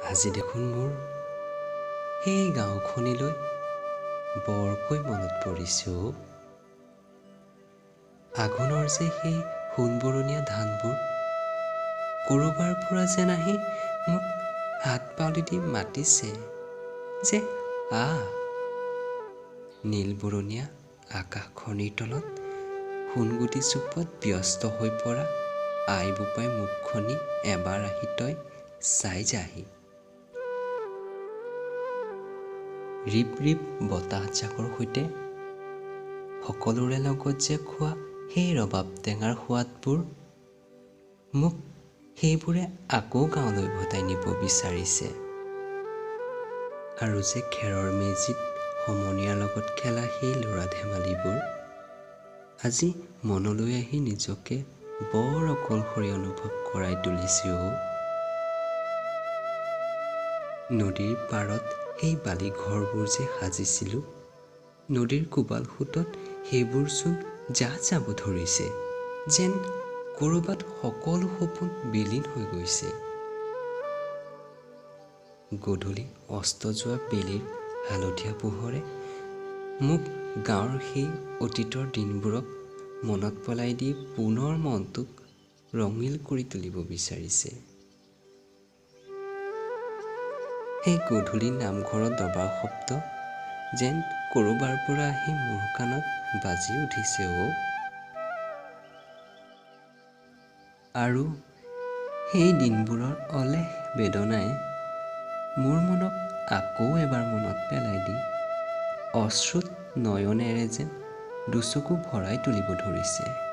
আজি দেখোন মোৰ সেই গাঁওখনিলৈ বৰকৈ মনত পৰিছে অ'। আঘোণৰ যে সেই সোণবৰণীয়া ধানবোৰ ক'ৰবাৰ পৰা যেন আহি মোক হাত পাউলি দি মাতিছে যে নীলবৰণীয়া আকাশখনিৰ তলত সোণগুটি চুপত ব্যস্ত হৈ পৰা আই বোপাই মুখখনি এবাৰ আহি তই চাই যাহি। ৰিপ ৰিপ বতাহজাকৰ সৈতে সকলোৰে লগত যে খোৱা সেই ৰবাব টেঙাৰ সোৱাদবোৰ মোক সেইবোৰে আকৌ গাঁৱলৈ উভতাই নিব বিচাৰিছে। আৰু যে খেৰৰ মেজিত সমনীয়াৰ লগত খেলা সেই ল'ৰা ধেমালিবোৰ আজি মনলৈ আহি নিজকে বৰ অকলশৰীয়া অনুভৱ কৰাই তুলিছে অ'। নদীৰ পাৰত সেই বালি ঘৰবোৰ যে সাজিছিলোঁ, নদীৰ কোবাল সোঁতত সেইবোৰ চোন জাহ যাব ধৰিছে, যেন ক'ৰবাত সকলো সপোন বিলীন হৈ গৈছে। গধূলি অস্ত যোৱা বেলিৰ হালধীয়া পোহৰে মোক গাঁৱৰ সেই অতীতৰ দিনবোৰক মনত পেলাই দি পুনৰ মনটোক ৰঙিল কৰি তুলিব বিচাৰিছে। সেই গধূলি নামঘৰৰ দবাৰ শব্দ যেন ক'ৰবাৰ পৰা আহি মোৰ কাণত বাজি উঠিছে অ'। আৰু সেই দিনবোৰৰ অলেখ বেদনাই মোৰ মনক আকৌ এবাৰ মনত পেলাই দি অশ্ৰুত নয়নেৰে যেন দুচকু ভৰাই তুলিব ধৰিছে।